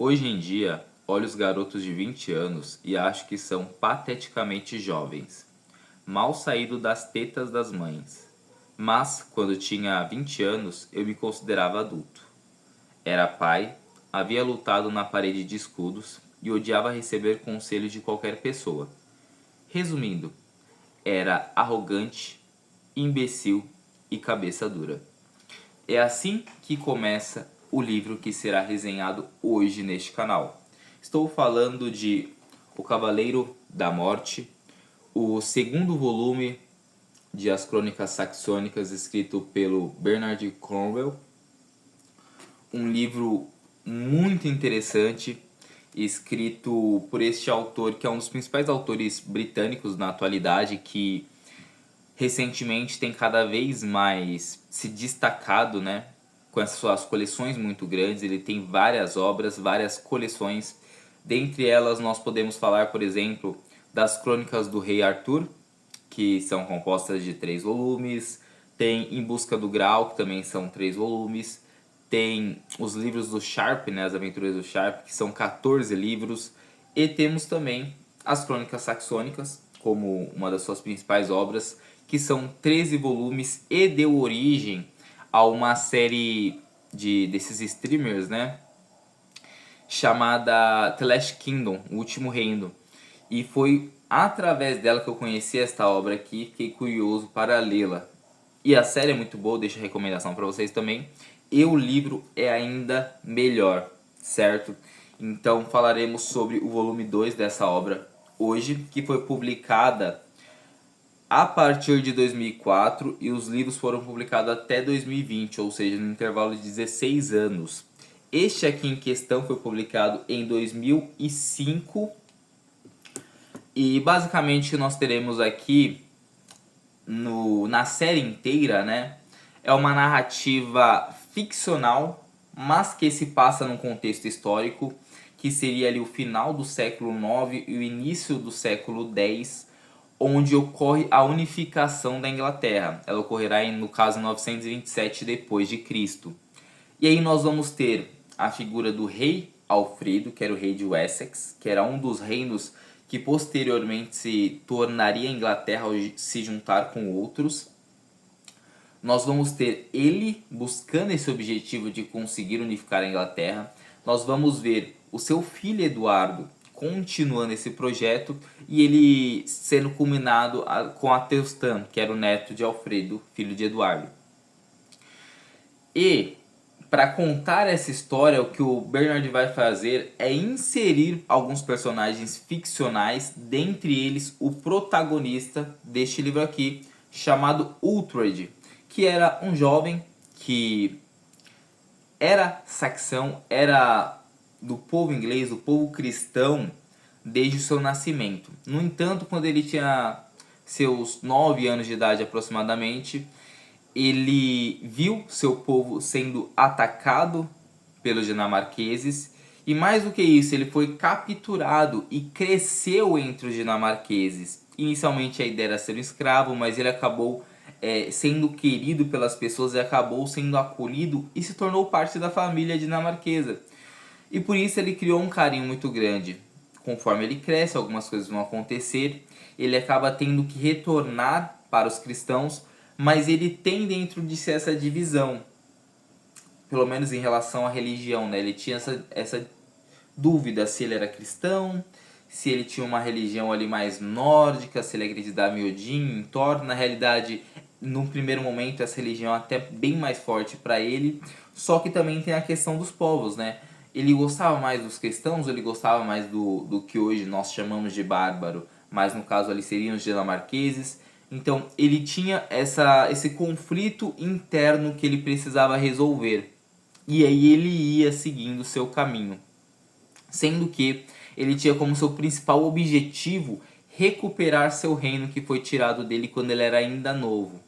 Hoje em dia, olho os garotos de 20 anos e acho que são pateticamente jovens, mal saído das tetas das mães. Mas, quando tinha 20 anos, eu me considerava adulto. Era pai, havia lutado na parede de escudos e odiava receber conselhos de qualquer pessoa. Resumindo, era arrogante, imbecil e cabeça dura. É assim que começa o livro que será resenhado hoje neste canal. Estou falando de O Cavaleiro da Morte, o segundo volume de As Crônicas Saxônicas, escrito pelo Bernard Cornwell. Um livro muito interessante, escrito por este autor, que é um dos principais autores britânicos na atualidade, que recentemente tem cada vez mais se destacado, né, com as suas coleções muito grandes. Ele tem várias obras, várias coleções. Dentre elas nós podemos falar, por exemplo, das Crônicas do Rei Arthur, que são compostas de 3 volumes. Tem Em Busca do Graal, que também são 3 volumes. Tem os livros do Sharp, né, as Aventuras do Sharp, que são 14 livros. E temos também as Crônicas Saxônicas, como uma das suas principais obras, que são 13 volumes e deu origem a uma série desses streamers, né, chamada The Last Kingdom, O Último Reino. E foi através dela que eu conheci esta obra aqui, fiquei curioso para lê-la. E a série é muito boa, deixo a recomendação para vocês também. E o livro é ainda melhor, certo? Então falaremos sobre o volume 2 dessa obra hoje, que foi publicada a partir de 2004 e os livros foram publicados até 2020, ou seja, no intervalo de 16 anos. Este aqui em questão foi publicado em 2005 e basicamente nós teremos aqui na série inteira, né, é uma narrativa ficcional, mas que se passa num contexto histórico, que seria ali o final do século IX e o início do século X, onde ocorre a unificação da Inglaterra. Ela ocorrerá no caso 927 depois de Cristo. E aí nós vamos ter a figura do rei Alfredo, que era o rei de Wessex, que era um dos reinos que posteriormente se tornaria a Inglaterra ao se juntar com outros. Nós vamos ter ele buscando esse objetivo de conseguir unificar a Inglaterra. Nós vamos ver o seu filho Eduardo continuando esse projeto e ele sendo culminado com Athelstan, que era o neto de Alfredo, filho de Eduardo. E para contar essa história, o que o Bernard vai fazer é inserir alguns personagens ficcionais, dentre eles o protagonista deste livro aqui, chamado Uhtred, que era um jovem que era saxão, era do povo inglês, do povo cristão, desde o seu nascimento. No entanto, quando ele tinha seus 9 anos de idade aproximadamente, ele viu seu povo sendo atacado pelos dinamarqueses e, mais do que isso, ele foi capturado e cresceu entre os dinamarqueses. Inicialmente a ideia era ser um escravo, mas ele acabou sendo querido pelas pessoas e acabou sendo acolhido e se tornou parte da família dinamarquesa. E por isso ele criou um carinho muito grande. Conforme ele cresce, algumas coisas vão acontecer, ele acaba tendo que retornar para os cristãos, mas ele tem dentro de si essa divisão, pelo menos em relação à religião, né? Ele tinha essa dúvida se ele era cristão, se ele tinha uma religião ali mais nórdica, se ele acreditava em Odin, em Thor. Na realidade, num primeiro momento, essa religião é até bem mais forte para ele, só que também tem a questão dos povos, né? Ele gostava mais dos cristãos, ele gostava mais do que hoje nós chamamos de bárbaro, mas no caso ali seriam os dinamarqueses. Então ele tinha esse conflito interno que ele precisava resolver. E aí ele ia seguindo o seu caminho. Sendo que ele tinha como seu principal objetivo recuperar seu reino que foi tirado dele quando ele era ainda novo.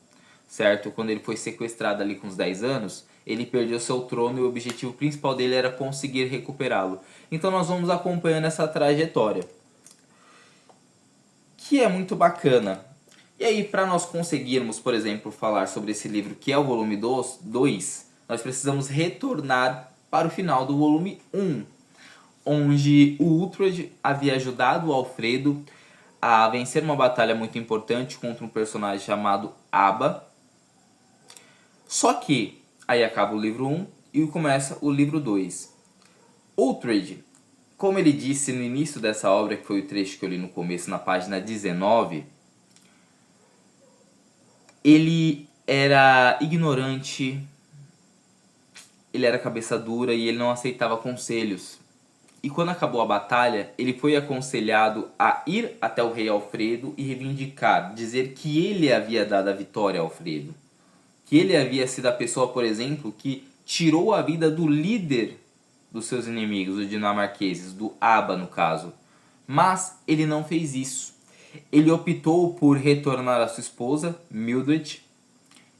Certo? Quando ele foi sequestrado ali com os 10 anos, ele perdeu seu trono e o objetivo principal dele era conseguir recuperá-lo. Então nós vamos acompanhando essa trajetória, que é muito bacana. E aí, para nós conseguirmos, por exemplo, falar sobre esse livro, que é o volume 2, nós precisamos retornar para o final do volume 1. onde o Uhtred havia ajudado o Alfredo a vencer uma batalha muito importante contra um personagem chamado Abba. Só que aí acaba o livro 1 e começa o livro 2. Uhtred, como ele disse no início dessa obra, que foi o trecho que eu li no começo, na página 19, ele era ignorante, ele era cabeça dura e ele não aceitava conselhos. E quando acabou a batalha, ele foi aconselhado a ir até o rei Alfredo e reivindicar, dizer que ele havia dado a vitória a Alfredo. Que ele havia sido a pessoa, por exemplo, que tirou a vida do líder dos seus inimigos, os dinamarqueses, do Abba no caso. Mas ele não fez isso. Ele optou por retornar à sua esposa, Mildred,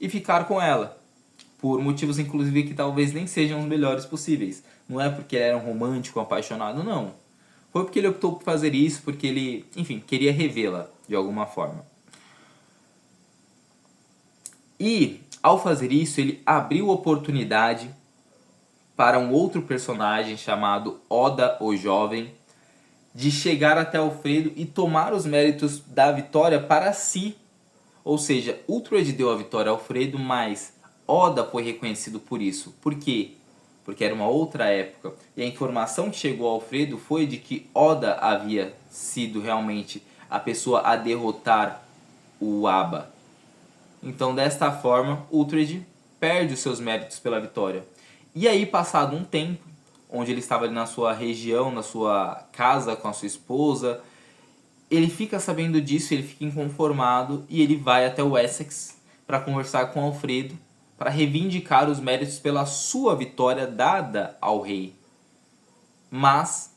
e ficar com ela. Por motivos, inclusive, que talvez nem sejam os melhores possíveis. Não é porque ele era um romântico, apaixonado, não. Foi porque ele optou por fazer isso, porque ele, enfim, queria revê-la de alguma forma. E, ao fazer isso, ele abriu oportunidade para um outro personagem chamado Oda o Jovem de chegar até Alfredo e tomar os méritos da vitória para si. Ou seja, Uhtred deu a vitória a Alfredo, mas Oda foi reconhecido por isso. Por quê? Porque era uma outra época. E a informação que chegou ao Alfredo foi de que Oda havia sido realmente a pessoa a derrotar o Abba. Então, desta forma, Uhtred perde os seus méritos pela vitória. E aí, passado um tempo, onde ele estava ali na sua região, na sua casa com a sua esposa, ele fica sabendo disso, ele fica inconformado e ele vai até o Essex para conversar com Alfredo, para reivindicar os méritos pela sua vitória dada ao rei. Mas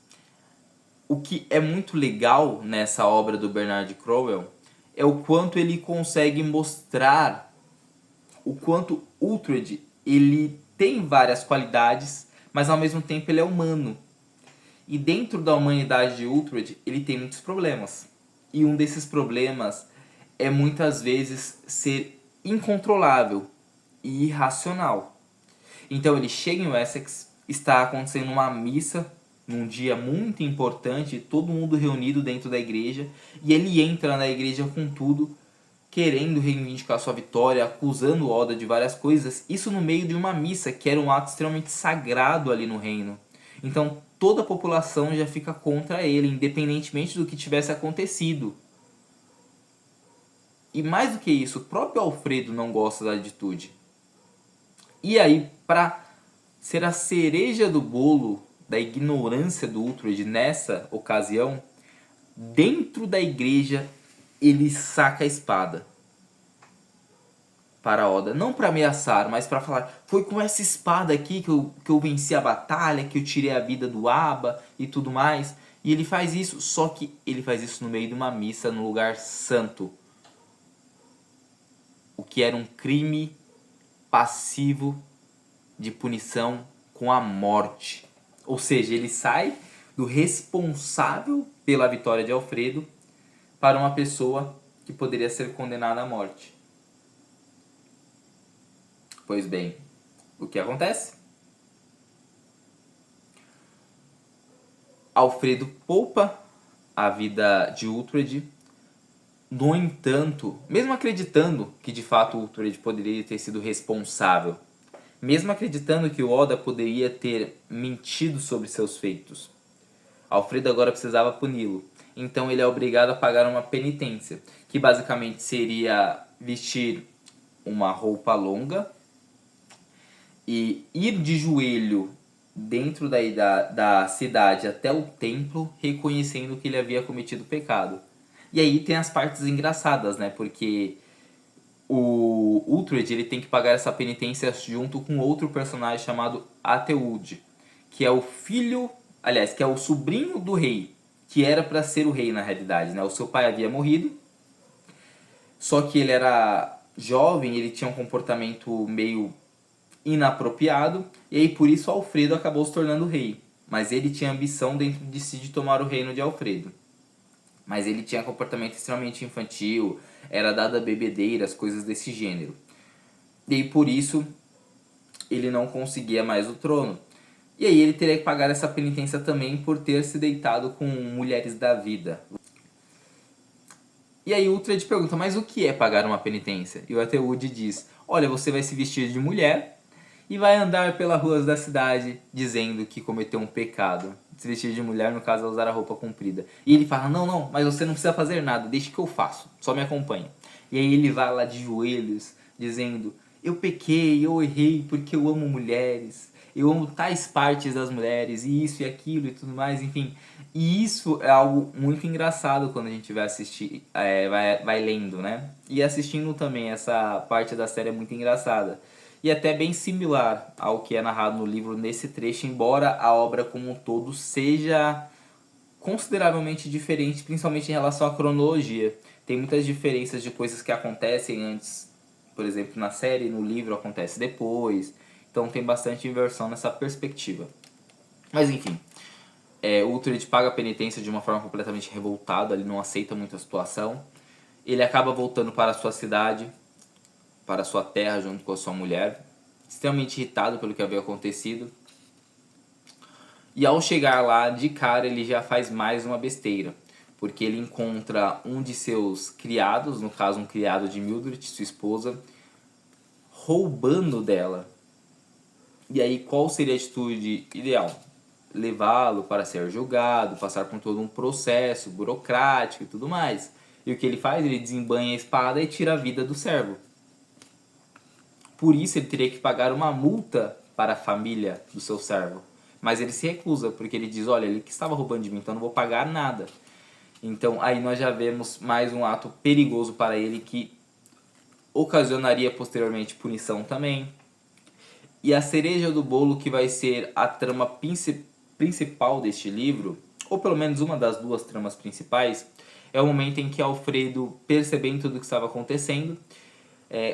o que é muito legal nessa obra do Bernard Crowell é o quanto ele consegue mostrar o quanto Uhtred ele tem várias qualidades, mas ao mesmo tempo ele é humano. E dentro da humanidade de Uhtred, ele tem muitos problemas. E um desses problemas é muitas vezes ser incontrolável e irracional. Então ele chega em Wessex, está acontecendo uma missa num dia muito importante, todo mundo reunido dentro da igreja, e ele entra na igreja com tudo, querendo reivindicar sua vitória, acusando Oda de várias coisas, isso no meio de uma missa, que era um ato extremamente sagrado ali no reino. Então toda a população já fica contra ele, independentemente do que tivesse acontecido. E mais do que isso, o próprio Alfredo não gosta da atitude. E aí, para ser a cereja do bolo da ignorância do Uhtred nessa ocasião, dentro da igreja ele saca a espada para Oda, não para ameaçar, mas para falar, foi com essa espada aqui que eu venci a batalha, que eu tirei a vida do Abba e tudo mais. E ele faz isso, só que ele faz isso no meio de uma missa, num lugar santo. O que era um crime passivo de punição com a morte. Ou seja, ele sai do responsável pela vitória de Alfredo para uma pessoa que poderia ser condenada à morte. Pois bem, o que acontece? Alfredo poupa a vida de Uhtred. No entanto, mesmo acreditando que de fato Uhtred poderia ter sido responsável, mesmo acreditando que o Oda poderia ter mentido sobre seus feitos, Alfredo agora precisava puni-lo. Então ele é obrigado a pagar uma penitência, que basicamente seria vestir uma roupa longa e ir de joelho dentro da cidade até o templo, reconhecendo que ele havia cometido pecado. E aí tem as partes engraçadas, né? Porque o Uhtred ele tem que pagar essa penitência junto com outro personagem chamado Ateuld, que é o filho, aliás, que é o sobrinho do rei, que era para ser o rei na realidade, né? O seu pai havia morrido, só que ele era jovem, ele tinha um comportamento meio inapropriado, e aí por isso Alfredo acabou se tornando rei. Mas ele tinha ambição dentro de si de tomar o reino de Alfredo. Mas ele tinha comportamento extremamente infantil, era dado a bebedeiras, coisas desse gênero. E por isso ele não conseguia mais o trono. E aí ele teria que pagar essa penitência também por ter se deitado com mulheres da vida. E aí o Uhtred pergunta, mas o que é pagar uma penitência? E o Ethelwulf diz, olha, você vai se vestir de mulher e vai andar pelas ruas da cidade dizendo que cometeu um pecado. Se vestir de mulher, no caso, é usar a roupa comprida. E ele fala, não, mas você não precisa fazer nada, deixa que eu faço, só me acompanhe. E aí ele vai lá de joelhos, dizendo, eu pequei, eu errei porque eu amo mulheres, eu amo tais partes das mulheres, e isso e aquilo e tudo mais, enfim. E isso é algo muito engraçado quando a gente vai assistir, vai lendo, né? E assistindo também, essa parte da série é muito engraçada. E até bem similar ao que é narrado no livro nesse trecho, embora a obra como um todo seja consideravelmente diferente, principalmente em relação à cronologia. Tem muitas diferenças de coisas que acontecem antes, por exemplo, na série, no livro acontece depois. Então tem bastante inversão nessa perspectiva. Mas enfim, o Uhtred paga a penitência de uma forma completamente revoltada, ele não aceita muito a situação. Ele acaba voltando para a sua cidade, para a sua terra junto com a sua mulher, extremamente irritado pelo que havia acontecido. E ao chegar lá, de cara, ele já faz mais uma besteira, porque ele encontra um de seus criados, no caso um criado de Mildred, sua esposa, roubando dela. E aí qual seria a atitude ideal? Levá-lo para ser julgado, passar por todo um processo burocrático e tudo mais. E o que ele faz? Ele desembanha a espada e tira a vida do servo. Por isso ele teria que pagar uma multa para a família do seu servo. Mas ele se recusa, porque ele diz, olha, ele que estava roubando de mim, então eu não vou pagar nada. Então aí nós já vemos mais um ato perigoso para ele que ocasionaria posteriormente punição também. E a cereja do bolo, que vai ser a trama principal deste livro, ou pelo menos uma das duas tramas principais, é o momento em que Alfredo, percebendo tudo o que estava acontecendo,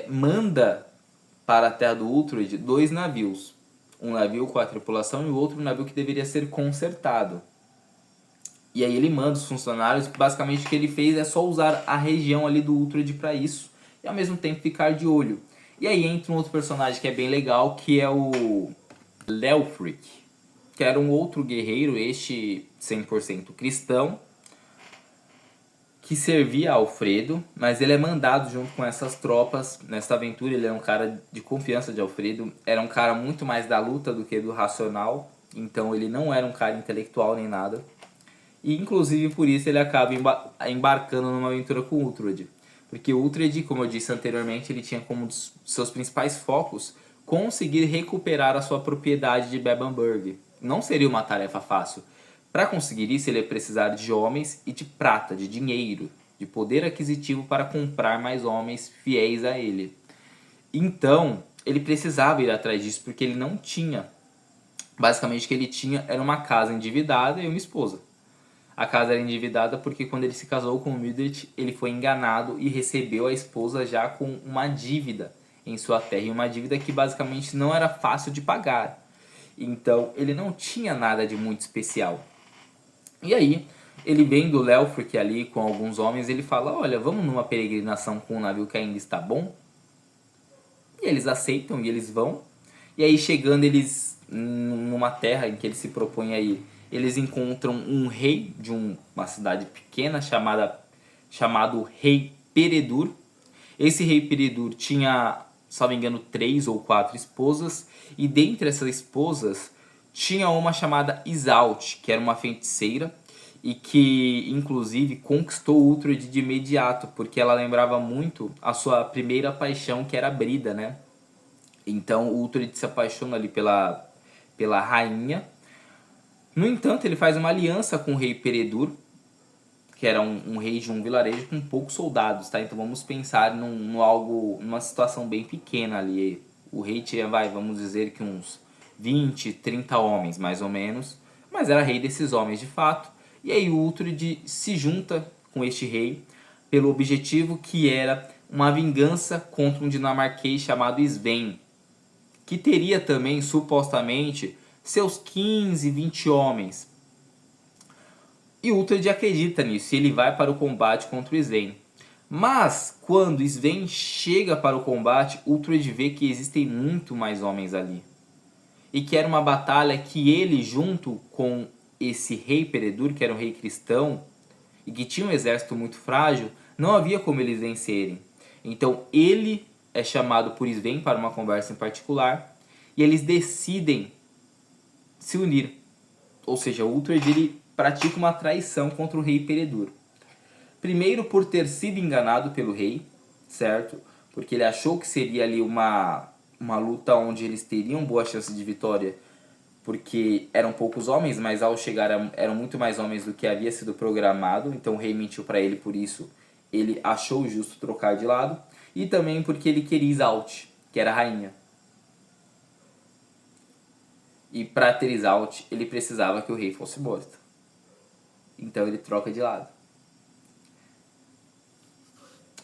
manda para a terra do Uhtred 2 navios. Um navio com a tripulação e o outro navio que deveria ser consertado. E aí ele manda os funcionários, basicamente o que ele fez é só usar a região ali do Uhtred para isso, e ao mesmo tempo ficar de olho. E aí entra um outro personagem que é bem legal, que é o Leofric, que era um outro guerreiro, este 100% cristão, que servia a Alfredo, mas ele é mandado junto com essas tropas nessa aventura. Ele é um cara de confiança de Alfredo, era um cara muito mais da luta do que do racional, então ele não era um cara intelectual nem nada. E inclusive por isso ele acaba embarcando numa aventura com Uhtred, porque Uhtred, como eu disse anteriormente, ele tinha como um dos seus principais focos conseguir recuperar a sua propriedade de Bebbanburg. Não seria uma tarefa fácil. Para conseguir isso, ele ia precisar de homens e de prata, de dinheiro, de poder aquisitivo para comprar mais homens fiéis a ele. Então, ele precisava ir atrás disso, porque ele não tinha. Basicamente, o que ele tinha era uma casa endividada e uma esposa. A casa era endividada porque quando ele se casou com Mildred, ele foi enganado e recebeu a esposa já com uma dívida em sua terra. E uma dívida que basicamente não era fácil de pagar. Então, ele não tinha nada de muito especial. E aí, ele vem do Leofric ali com alguns homens, ele fala, olha, vamos numa peregrinação com um navio que ainda está bom? E eles aceitam e eles vão. E aí, chegando eles numa terra em que eles se propõem aí, eles encontram um rei de uma cidade pequena chamado Rei Peredur. Esse Rei Peredur tinha, se não me engano, 3 ou 4 esposas, e dentre essas esposas tinha uma chamada Isalth, que era uma feiticeira e que inclusive conquistou o Uhtred de imediato, porque ela lembrava muito a sua primeira paixão, que era Brida, né? Então o Uhtred se apaixona ali pela rainha. No entanto, ele faz uma aliança com o rei Peredur, que era um rei de um vilarejo com poucos soldados, tá? Então vamos pensar numa situação bem pequena ali. O rei tinha, vamos dizer que uns 20, 30 homens, mais ou menos, mas era rei desses homens de fato. E aí o Uhtred se junta com este rei pelo objetivo que era uma vingança contra um dinamarquês chamado Sven, que teria também, supostamente, seus 15, 20 homens. E Uhtred acredita nisso, e ele vai para o combate contra o Sven. Mas, quando Sven chega para o combate, Uhtred vê que existem muito mais homens ali. e que era uma batalha que ele, junto com esse rei Peredur, que era um rei cristão e que tinha um exército muito frágil, não havia como eles vencerem. Então ele é chamado por Sven para uma conversa em particular e eles decidem se unir. Ou seja, o Uhtred ele pratica uma traição contra o rei Peredur. Primeiro por ter sido enganado pelo rei, certo? Porque ele achou que seria ali uma luta onde eles teriam boa chance de vitória, porque eram poucos homens, mas ao chegar eram muito mais homens do que havia sido programado, então o rei mentiu para ele, por isso ele achou justo trocar de lado, e também porque ele queria Isalti, que era a rainha. E para ter Isalti, ele precisava que o rei fosse morto. Então ele troca de lado.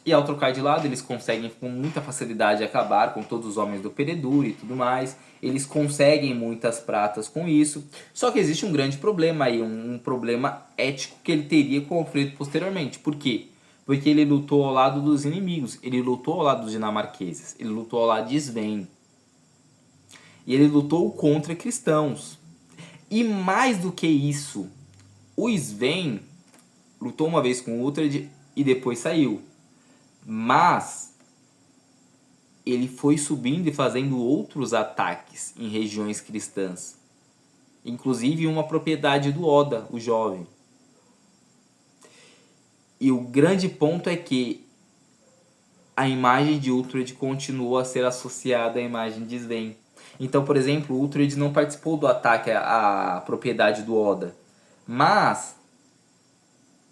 E ao trocar de lado, eles conseguem com muita facilidade acabar com todos os homens do Peredur e tudo mais. Eles conseguem muitas pratas com isso. Só que existe um grande problema aí, um problema ético que ele teria conflito posteriormente. Por quê? Porque ele lutou ao lado dos inimigos. Ele lutou ao lado dos dinamarqueses. Ele lutou ao lado de Sven. E ele lutou contra cristãos. E mais do que isso, o Sven lutou uma vez com o Uhtred e depois saiu. Mas ele foi subindo e fazendo outros ataques em regiões cristãs. Inclusive uma propriedade do Oda, o jovem. E o grande ponto é que a imagem de Uhtred continuou a ser associada à imagem de Sven. Então, por exemplo, o Uhtred não participou do ataque à propriedade do Oda. Mas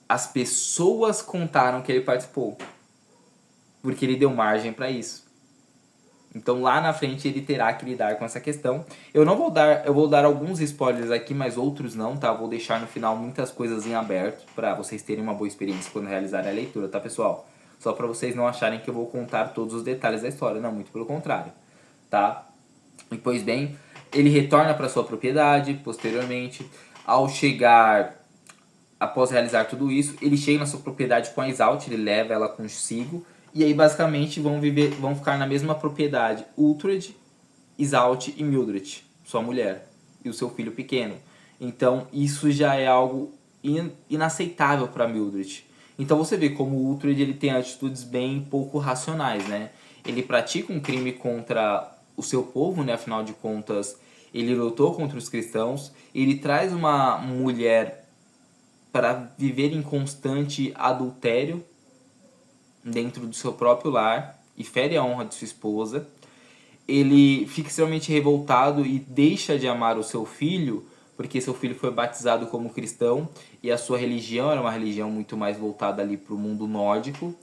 as pessoas contaram que ele participou. Porque ele deu margem para isso. Então lá na frente ele terá que lidar com essa questão. Eu vou dar alguns spoilers aqui, mas outros não, tá? Vou deixar no final muitas coisas em aberto para vocês terem uma boa experiência quando realizarem a leitura, tá, pessoal? Só para vocês não acharem que eu vou contar todos os detalhes da história, não, muito pelo contrário, tá? E pois bem, ele retorna para sua propriedade posteriormente. Ao chegar, após realizar tudo isso, ele chega na sua propriedade com a Isalti, ele leva ela consigo. E aí basicamente vão ficar na mesma propriedade Uhtred, Isalti e Mildred, sua mulher, e o seu filho pequeno. Então isso já é algo inaceitável para Mildred. Então você vê como o Uhtred ele tem atitudes bem pouco racionais, né? Ele pratica um crime contra o seu povo, né? Afinal de contas, ele lutou contra os cristãos. Ele traz uma mulher para viver em constante adultério dentro do seu próprio lar e fere a honra de sua esposa. Ele fica extremamente revoltado e deixa de amar o seu filho, porque seu filho foi batizado como cristão e a sua religião era uma religião muito mais voltada ali para o mundo nórdico.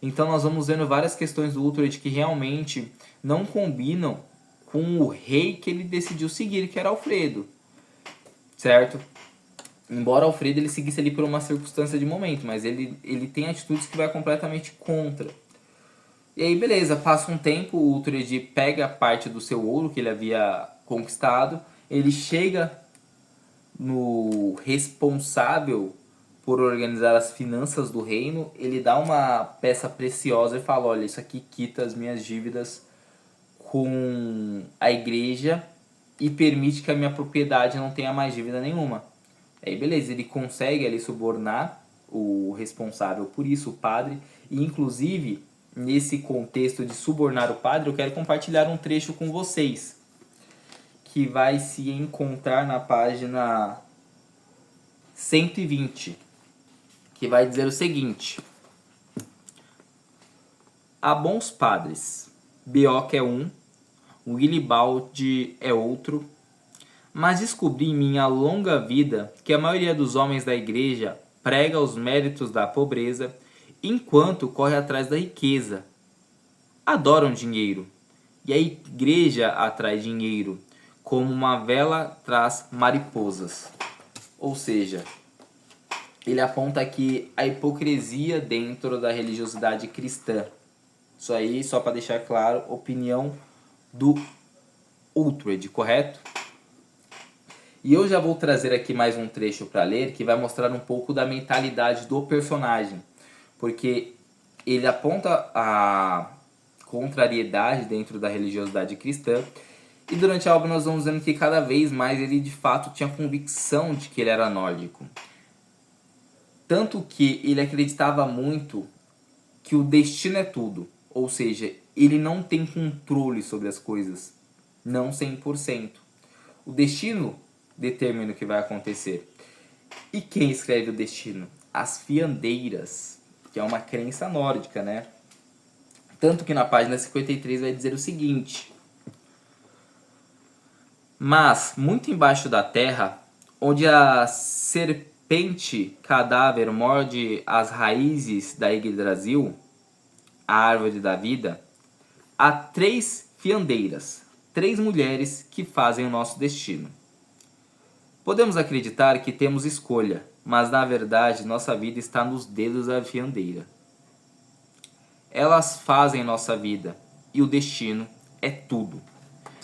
Então nós vamos vendo várias questões do Uhtred que realmente não combinam com o rei que ele decidiu seguir, que era Alfredo, certo? Embora Alfredo ele seguisse ali por uma circunstância de momento, mas ele tem atitudes que vai completamente contra. E aí beleza, passa um tempo, o Uhtred pega parte do seu ouro que ele havia conquistado, ele chega no responsável por organizar as finanças do reino, ele dá uma peça preciosa e fala, olha, isso aqui quita as minhas dívidas com a igreja e permite que a minha propriedade não tenha mais dívida nenhuma. Aí beleza, ele consegue ali subornar o responsável por isso, o padre, e inclusive nesse contexto de subornar o padre, eu quero compartilhar um trecho com vocês, que vai se encontrar na página 120, que vai dizer o seguinte: há bons padres, Beoc é um, Willibald é outro, mas descobri em minha longa vida que a maioria dos homens da igreja prega os méritos da pobreza, enquanto corre atrás da riqueza. Adoram dinheiro, e a igreja atrai dinheiro, como uma vela traz mariposas. Ou seja, ele aponta aqui a hipocrisia dentro da religiosidade cristã. Isso aí, só para deixar claro, opinião do Uhtred, correto? E eu já vou trazer aqui mais um trecho para ler que vai mostrar um pouco da mentalidade do personagem, porque ele aponta a contrariedade dentro da religiosidade cristã E durante a obra nós vamos vendo que cada vez mais ele de fato tinha convicção de que ele era nórdico. Tanto que ele acreditava muito que o destino é tudo. Ou seja, ele não tem controle sobre as coisas. Não 100%. O destino determina o que vai acontecer. E quem escreve o destino? As fiandeiras, que é uma crença nórdica, né? Tanto que na página 53 vai dizer o seguinte: mas, muito embaixo da terra, onde a serpente cadáver morde as raízes da Yggdrasil, a árvore da vida, há 3 fiandeiras, 3 mulheres que fazem o nosso destino. Podemos acreditar que temos escolha, mas na verdade nossa vida está nos dedos da fiandeira. Elas fazem nossa vida e o destino é tudo.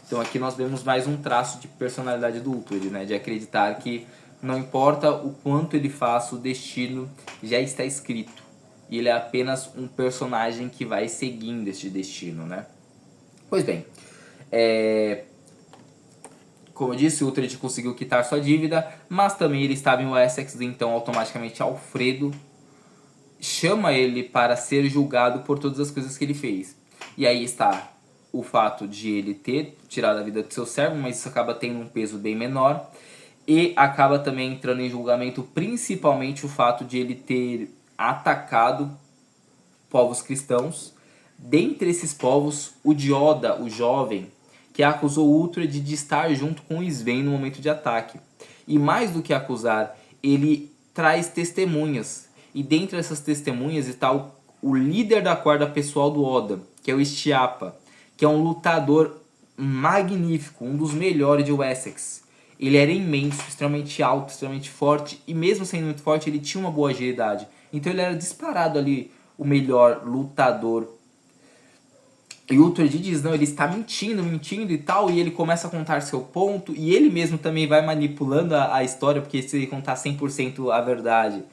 Então aqui nós vemos mais um traço de personalidade do Uhtred, né? De acreditar que não importa o quanto ele faça, o destino já está escrito. E ele é apenas um personagem que vai seguindo este destino, né? Pois bem, como eu disse, o Uhtred conseguiu quitar sua dívida, mas também ele estava em Wessex, então automaticamente Alfredo chama ele para ser julgado por todas as coisas que ele fez. E aí está o fato de ele ter tirado a vida do seu servo, mas isso acaba tendo um peso bem menor. E acaba também entrando em julgamento principalmente o fato de ele ter atacado povos cristãos. Dentre esses povos, o Dioda, o jovem, que acusou Uhtred de estar junto com Sven no momento de ataque. E mais do que acusar, ele traz testemunhas. E dentre essas testemunhas está o líder da guarda pessoal do Oda, que é o Estiapa, que é um lutador magnífico, um dos melhores de Wessex. Ele era imenso, extremamente alto, extremamente forte, e mesmo sendo muito forte, ele tinha uma boa agilidade. Então ele era disparado ali o melhor lutador. E o Uhtred diz, não, ele está mentindo e tal, e ele começa a contar seu ponto, e ele mesmo também vai manipulando a história, porque se ele contar 100% a verdade,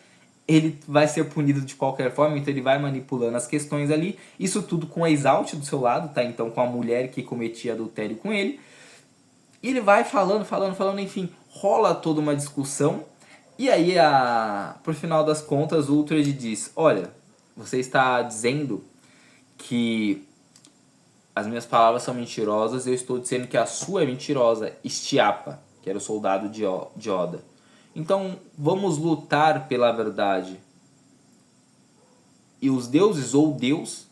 ele vai ser punido de qualquer forma, então ele vai manipulando as questões ali, isso tudo com a Isalti do seu lado, tá? Então com a mulher que cometia adultério com ele, e ele vai falando, enfim, rola toda uma discussão, e aí, por final das contas, o Uhtred diz, olha, você está dizendo que as minhas palavras são mentirosas, eu estou dizendo que a sua é mentirosa, Estiapa, que era o soldado de Oda. Então, vamos lutar pela verdade. E os deuses ou Deus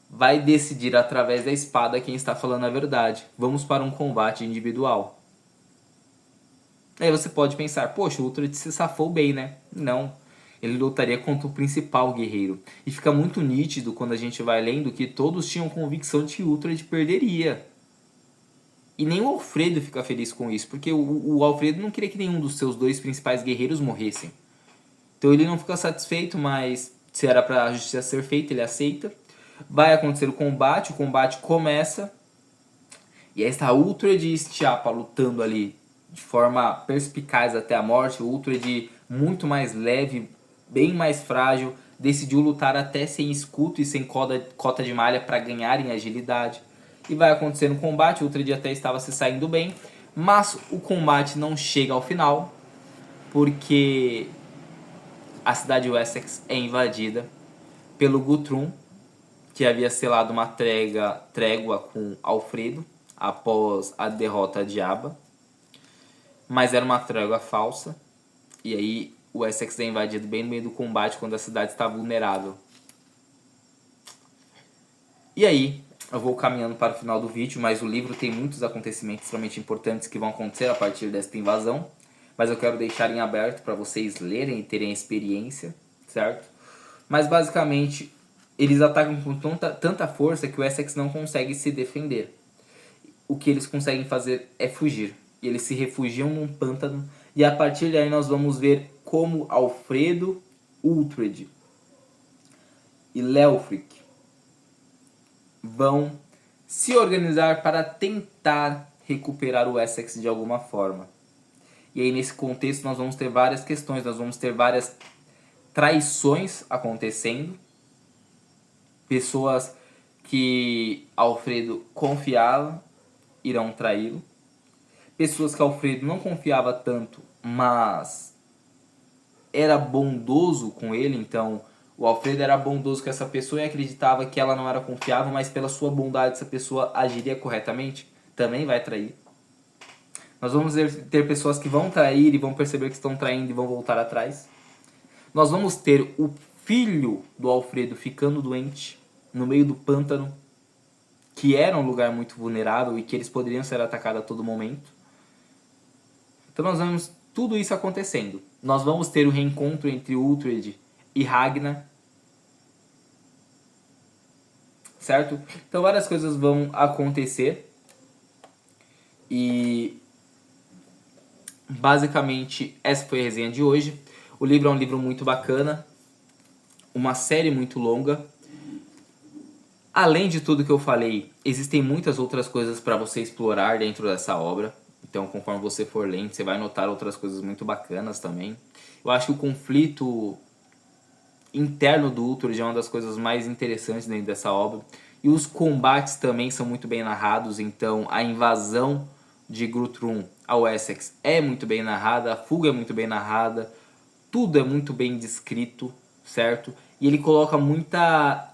vai decidir através da espada quem está falando a verdade. Vamos para um combate individual. Aí você pode pensar, poxa, o Uhtred se safou bem, né? Não. Ele lutaria contra o principal guerreiro. E fica muito nítido quando a gente vai lendo que todos tinham convicção de que o Uhtred perderia. E nem o Alfredo fica feliz com isso, porque o Alfredo não queria que nenhum dos seus 2 principais guerreiros morressem. Então ele não fica satisfeito, mas se era para a justiça ser feita, ele aceita. Vai acontecer o combate começa, e aí está Uhtred e Estiapa lutando ali de forma perspicaz até a morte. O Uhtred muito mais leve, bem mais frágil, decidiu lutar até sem escudo e sem cota de malha para ganhar em agilidade. E vai acontecer no combate, o Uhtred até estava se saindo bem, mas o combate não chega ao final, porque a cidade de Wessex é invadida pelo Guthrum, que havia selado uma trégua com Alfredo após a derrota de Aba, mas era uma trégua falsa, e aí o Wessex é invadido bem no meio do combate quando a cidade está vulnerável. E aí, eu vou caminhando para o final do vídeo, mas o livro tem muitos acontecimentos extremamente importantes que vão acontecer a partir desta invasão, mas eu quero deixar em aberto para vocês lerem e terem a experiência, certo? Mas basicamente, eles atacam com tanta força que o Essex não consegue se defender. O que eles conseguem fazer é fugir. E eles se refugiam num pântano, e a partir daí nós vamos ver como Alfredo, Uhtred e Leofric vão se organizar para tentar recuperar o Essex de alguma forma. E aí nesse contexto nós vamos ter várias questões, nós vamos ter várias traições acontecendo, pessoas que Alfredo confiava irão traí-lo. Pessoas que Alfredo não confiava tanto, mas era bondoso com ele, então o Alfredo era bondoso com essa pessoa e acreditava que ela não era confiável, mas pela sua bondade essa pessoa agiria corretamente, também vai trair. Nós vamos ter pessoas que vão trair e vão perceber que estão traindo e vão voltar atrás. Nós vamos ter o filho do Alfredo ficando doente no meio do pântano, que era um lugar muito vulnerável e que eles poderiam ser atacados a todo momento. Então nós vemos tudo isso acontecendo. Nós vamos ter o reencontro entre Uhtred e Ragnar. Certo? Então várias coisas vão acontecer. E basicamente essa foi a resenha de hoje. O livro é um livro muito bacana. Uma série muito longa. Além de tudo que eu falei, existem muitas outras coisas para você explorar dentro dessa obra. Então, conforme você for lendo, você vai notar outras coisas muito bacanas também. Eu acho que o conflito interno do Uhtred é uma das coisas mais interessantes dentro dessa obra. E os combates também são muito bem narrados. Então, a invasão de Guthrum ao Essex é muito bem narrada. A fuga é muito bem narrada. Tudo é muito bem descrito, certo? E ele coloca muita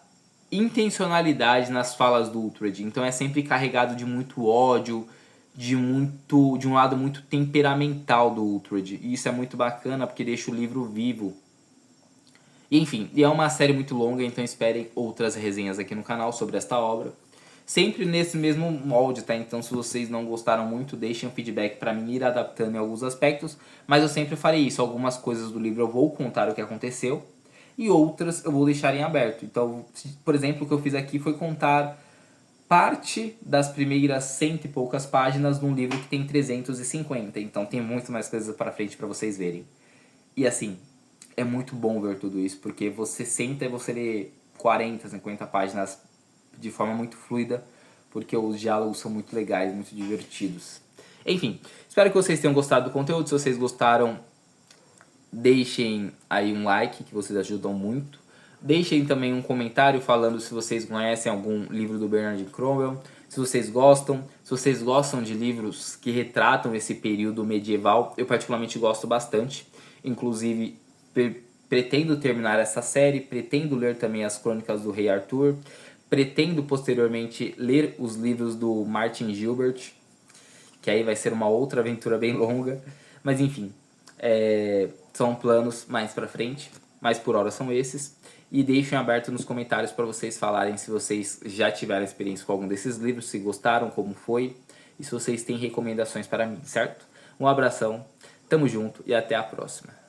intencionalidade nas falas do Uhtred. Então é sempre carregado de muito ódio, de um lado muito temperamental do Uhtred. E isso é muito bacana porque deixa o livro vivo. E, enfim, é uma série muito longa, então esperem outras resenhas aqui no canal sobre esta obra. Sempre nesse mesmo molde, tá? Então se vocês não gostaram muito, deixem um feedback para mim ir adaptando em alguns aspectos. Mas eu sempre farei isso. Algumas coisas do livro eu vou contar o que aconteceu. E outras eu vou deixar em aberto. Então, por exemplo, o que eu fiz aqui foi contar parte das primeiras 100 e poucas páginas de um livro que tem 350. Então tem muito mais coisas para frente para vocês verem. E assim, é muito bom ver tudo isso, porque você senta e você lê 40, 50 páginas de forma muito fluida, porque os diálogos são muito legais, muito divertidos. Enfim, espero que vocês tenham gostado do conteúdo. Se vocês gostaram, deixem aí um like, que vocês ajudam muito. Deixem também um comentário falando se vocês conhecem algum livro do Bernard Cornwell, se vocês gostam de livros que retratam esse período medieval. Eu particularmente gosto bastante, inclusive pretendo terminar essa série, pretendo ler também as Crônicas do Rei Arthur, pretendo posteriormente ler os livros do Martin Gilbert, que aí vai ser uma outra aventura bem longa, mas enfim, são planos mais pra frente, mas por hora são esses. E deixem aberto nos comentários para vocês falarem se vocês já tiveram experiência com algum desses livros, se gostaram, como foi, e se vocês têm recomendações para mim, certo? Um abração, tamo junto e até a próxima.